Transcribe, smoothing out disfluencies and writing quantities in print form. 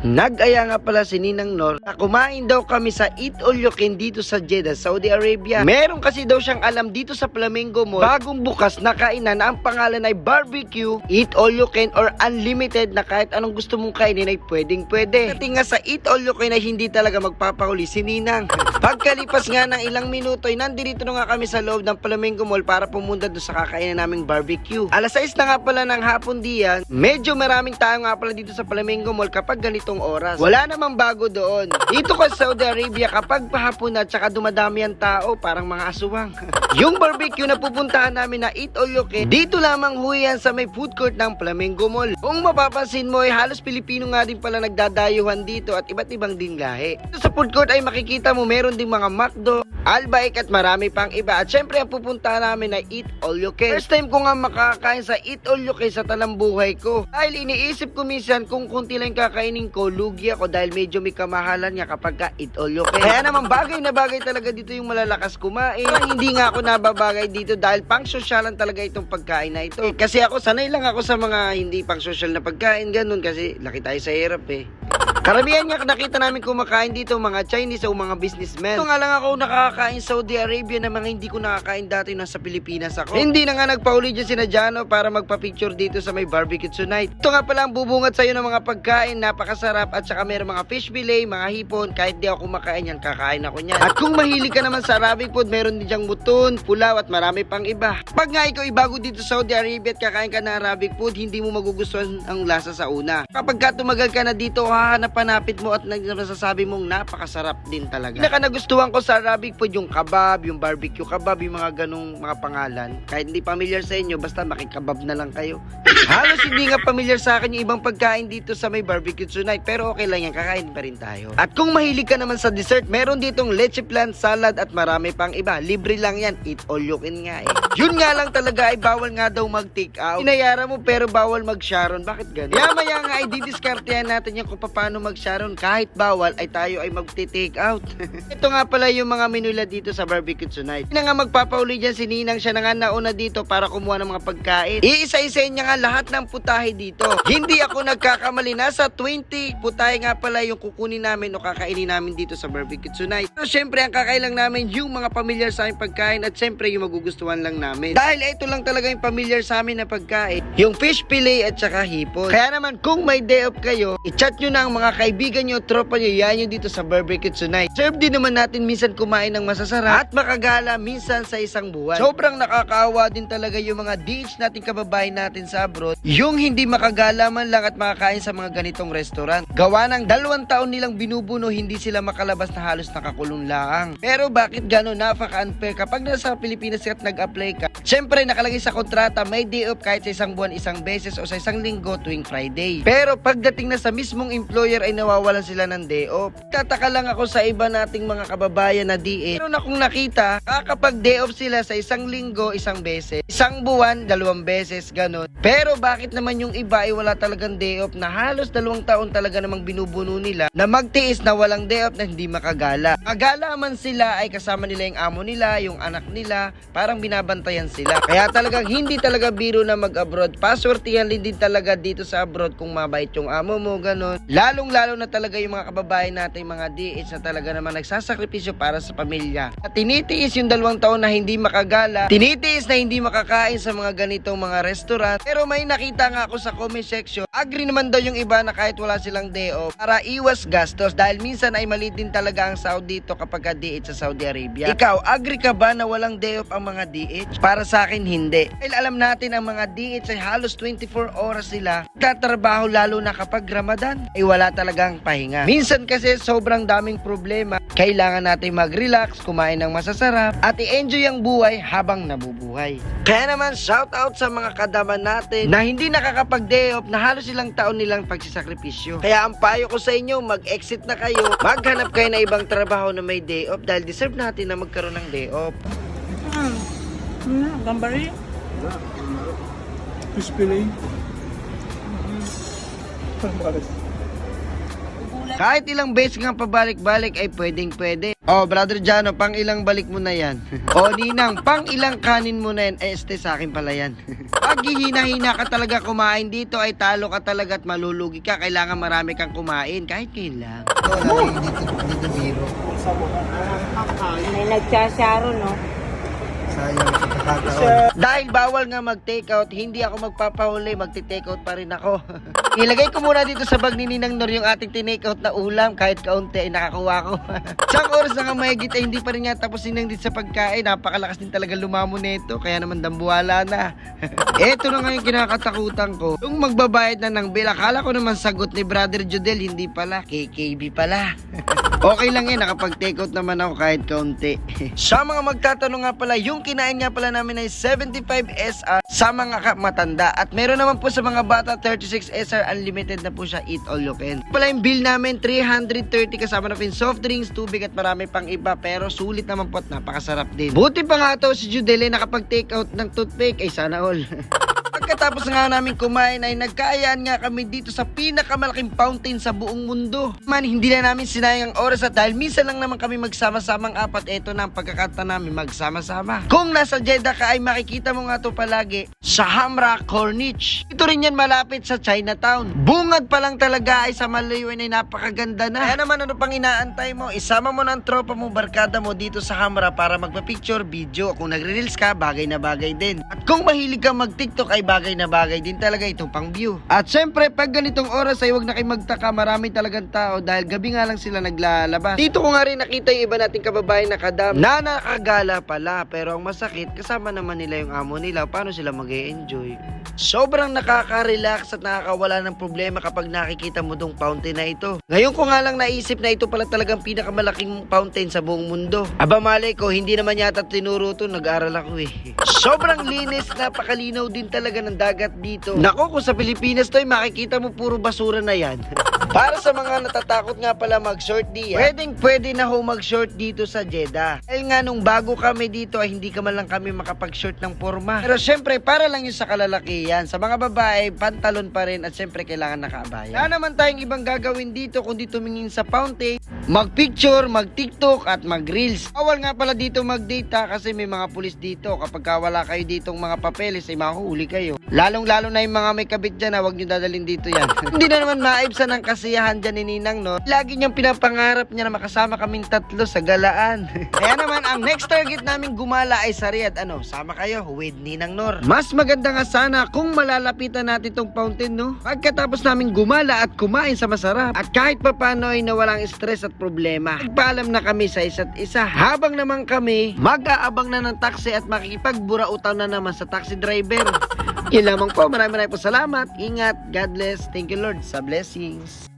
Nag-aya nga pala si Ninang Nor na kumain daw kami sa Eat All You Can dito sa Jeddah, Saudi Arabia. Meron kasi daw siyang alam dito sa Flamingo Mall, bagong bukas na kainan na ang pangalan ay barbecue, Eat All You Can or unlimited na kahit anong gusto mong kainin ay pwedeng pwede. Kasi nga sa Eat All You Can ay hindi talaga magpapahuli si Ninang. Pagkalipas nga ng ilang minuto ay nandito na nga kami sa loob ng Flamingo Mall para pumunta doon sa kakainin naming barbecue. Alas 6 na nga pala ng hapon diyan. Medyo maraming tao nga pala dito sa Flamingo Mall kapag ganitong oras. Wala namang bago doon. Dito ka sa Saudi Arabia kapag pahapon na tsaka dumadami ang tao parang mga aswang. Yung barbecue na pupuntahan namin na Eat All You Can, dito lamang huyan sa may food court ng Flamingo Mall. Kung mapapansin mo ay halos Pilipino nga din pala nagdadayuhan dito at iba't ibang din lahi. Dito sa food court ay makikita mo meron ding mga McDo, Albaik at marami pang iba. At syempre ang pupuntahan namin ay Eat All You Can. First time ko nga makakain sa Eat All You Can sa talambuhay ko. Dahil iniisip ko minsan kung kunti lang kakainin ko, lugi ako dahil medyo may kamahalan niya kapag ka Eat All You Can. Kaya naman bagay na bagay talaga dito yung malalakas kumain. Hindi nga ako nababagay dito dahil pang sosyalan talaga itong pagkain na ito. Kasi ako sanay lang ako sa mga hindi pang sosyal na pagkain ganun kasi laki tayo sa hirap eh. Karamihan nga nakita namin kumakain dito mga Chinese o mga businessmen. Ito nga lang ako nakakain Saudi Arabia na mga hindi ko nakakain dati nasa Pilipinas ako. Hindi na nga nagpauli dyan si Najano para magpa-picture dito sa may barbecue tonight. Ito nga pala ang bubungat sa'yo ng mga pagkain, napakasarap at saka mayroong mga fish fillet, mga hipon. Kahit di ako kumakain yan, kakain ako niyan. At kung mahilig ka naman sa Arabic food, meron din dyang muton, pulaw at marami pang iba. Pag nga ikaw ibago dito sa Saudi Arabia at kakain ka ng Arabic food, hindi mo magugustuhan ang lasa sa una. Kapag ka tumagal ka na dito, hahanap-hanapit mo at nagsasabi mong napakasarap din talaga. Pinaka nagustuhan ko sa Arabic food yung kebab, yung barbecue kebab, yung mga ganong mga pangalan. Kahit hindi familiar sa inyo, basta makikebab na lang kayo. Halos hindi nga familiar sa akin yung ibang pagkain dito sa may barbecue tonight, pero okay lang yan, kakain pa rin tayo. At kung mahilig ka naman sa dessert, meron ditong leche flan, salad at marami pang iba. Libre lang yan, Eat All You Can nga eh. Yun nga lang talaga ay bawal nga daw mag-take out. Inayara mo pero bawal mag-sharon. Bakit ganun? Maya nga ay didiskartehan natin yung kung paano mag-sharon. Kahit bawal ay tayo ay mag-take out. Ito nga pala yung mga menu nila dito sa barbecue tonight. Hindi na nga magpapauli dyan si Ninang, siya na nga nauna dito para kumuha ng mga pagkain. Iisa-isa niya nga lahat ng putahe dito. Hindi ako nagkakamali, nasa 20 putahe nga pala yung kukunin namin o kakainin namin dito sa barbecue tonight. Pero syempre ang kakailang namin yung mga familiar sa aming pagkain at syempre yung magugustuhan lang namin. Dahil ito lang talaga yung familiar sa amin na pagkain, yung fish fillet at saka hipon. Kaya naman kung may day off kayo, i-chat nyo na ang mga kaibigan nyo, tropa nyo, yan yung dito sa barbecue tonight. Serve din naman natin minsan kumain ng masasarap at makagala minsan sa isang buwan. Sobrang nakakaawa din talaga yung mga DH nating kababayan natin sa abroad, yung hindi makagala man lang at makakain sa mga ganitong restaurant. Gawa ng 2 taon nilang binubuno, hindi sila makalabas na halos nakakulong lang. Pero bakit gano'n? Napaka-unfair kapag nasa Pilipinas at nag-apply ka. Siyempre nakalagay sa kontrata may day off kahit sa isang buwan, isang beses o sa isang linggo tuwing Friday. Pero pagdating na sa mismong employer ay nawawalan sila ng day off. Tataka lang ako sa iba nating mga kababayan na DH. Pero na kung nakita, kapag day off sila sa isang linggo, isang beses, isang buwan, 2 beses, ganon. Pero bakit naman yung iba ay wala talagang day off na halos 2 taon talaga namang binubuno nila na magtiis na walang day off na hindi makagala. Magala man sila ay kasama nila yung amo nila, yung anak nila, parang binabantayan sila. Kaya talagang hindi talaga biro na mag-abroad. Paswertihan din talaga dito sa abroad kung mabait yung amo mo, ganon. Lalong-lalo na talaga yung mga kababayan natin, mga DH na talaga naman nagsasakripisyo para sa pamilya. At tinitiis yung 2 taon na hindi makagala, tinitiis na hindi makakain sa mga ganitong mga restaurant. Pero may nakita nga ako sa comment section, agree naman daw yung iba na kahit wala silang day off para iwas gastos dahil minsan ay maliit din talaga ang sahod dito kapag ka DH sa Saudi Arabia. Ikaw, agree ka ba na walang day off ang mga DH? Para sa akin, hindi. Dahil alam natin ang mga DH ay halos 24 oras sila tatrabaho, lalo na kapag Ramadan ay wala talagang pahinga. Minsan kasi sobrang daming problema, kailangan natin mag-relax, kumain ng masasarap at i-enjoy ang buhay habang nabubuhay. Kaya naman shout out sa mga kadaman natin na hindi nakakapag-day off na halos ilang taon nilang pagsisakripisyo. Kaya ang payo ko sa inyo, mag-exit na kayo, maghanap kayo na ibang trabaho na may day off dahil deserve natin na magkaroon ng day off. Gambari? Fish fillet? Gulay Kahit ilang beses nga pabalik-balik ay pwede. Oh, Brother Jano, pang ilang balik mo na yan. Oh, Ninang, pang ilang kanin mo na yan. Sa akin pala yan. Pag hihina-hina ka talaga kumain dito ay talo ka talaga at malulugi ka. Kailangan marami kang kumain. Kahit ngayon lang. Dito biro. May nagsasyaro, no? Sayang sa kakataon. Dahil bawal nga mag-takeout, hindi ako magpapahuli, magti-takeout pa rin ako. Ilagay ko muna dito sa bag ni Ninang Nor yung ating tinake-out na ulam, kahit kaunti ay nakakuha ko. Isang oras na nga mahigit ay hindi pa rin nga tapos Ninang dito sa pagkain. Napakalakas din talaga lumamo nito, kaya naman dambuwala na. Eto na nga yung kinakatakutan ko. Yung magbabayad na ng bill, akala ko naman sagot ni Brother Jodel, hindi pala, KKB pala. Okay lang yan, nakapag-takeout naman ako kahit kaunti. Sa mga magtatanong nga pala, yung kinain nga pala namin ay 75 SR sa mga matanda. At meron naman po sa mga bata, 36 SR unlimited na po siya, eat all you can. Pala yung bill namin, 330 kasama na po yung soft drinks, tubig at marami pang iba. Pero sulit naman po at napakasarap din. Buti pa nga to si Judele nakapag-takeout ng toothpick, ay sana all. Pagkatapos nga namin kumain ay nagkaayaan nga kami dito sa pinakamalaking fountain sa buong mundo. Man, hindi na namin sinayang ang oras at dahil minsan lang naman kami magsama-samang apat, eto na ang pagkakata namin magsama-sama. Kung nasa Jeddah ka ay makikita mo nga to palagi sa Hamra Corniche. Ito rin yan malapit sa Chinatown. Bungad pa lang talaga ay sa malayuan ay napakaganda na. Kaya naman ano pang inaantay mo? Isama mo na ang tropa mo, barkada mo dito sa Hamra para magpa-picture, video. Kung nagre-reels ka, bagay na bagay din. At kung mahilig kang mag-TikTok ay bagay na bagay din talaga itong pang view. At syempre, pag ganitong oras ay huwag na kayo magtaka, marami talagang tao dahil gabi nga lang sila naglalabas. Dito ko nga rin nakita yung iba nating kababayan na kadam na nakagala pala, pero ang masakit, kasama naman nila yung amo nila. Paano sila mag-e-enjoy? Sobrang nakaka-relax at nakakawala ng problema kapag nakikita mo tong fountain na ito. Ngayon ko nga lang naisip na ito pala talagang pinakamalaking fountain sa buong mundo. Aba malay ko, hindi naman yata tinuro to, nag-aral ako eh. Sobrang linis, napakalinaw din talaga ng dagat dito. Nako, kung sa Pilipinas to ay makikita mo puro basura na yan. Para sa mga natatakot nga pala mag-short di, pwede na ho mag-short dito sa Jeddah. Dahil nga nung bago kami dito ay hindi ka man lang kami makapag-short ng forma. Pero syempre, para lang yun sa kalalakihan. Sa mga babae, pantalon pa rin at syempre kailangan nakaabaya. Wala naman tayong ibang gagawin dito kundi tumingin sa fountain, mag-picture, mag-TikTok at mag-reels. Bawal nga pala dito mag-data kasi may mga pulis dito. Kapag wala kayo ditong mga papeles ay mahuhuli kayo. Lalong-lalo na yung mga may kabit dyan na huwag nyo dadalhin dito yan. Hindi na naman maibsan ng kasiyahan dyan ni Ninang, no? Lagi niyang pinapangarap niya na makasama kaming tatlo sa galaan. Kaya naman, ang next target namin gumala ay sa Riyadh. Ano, sama kayo with Ninang Nor. Mas maganda nga sana kung malalapitan natin tong fountain, no? Pagkatapos namin gumala at kumain sa masarap. At kahit papano ay nawalang stress at problema. Nagpaalam na kami sa isa't isa. Habang naman kami, mag-aabang na ng taxi at makikipagburautan na naman sa taxi driver. Yun lamang po. Maraming po salamat. Ingat. God bless. Thank you Lord sa blessings.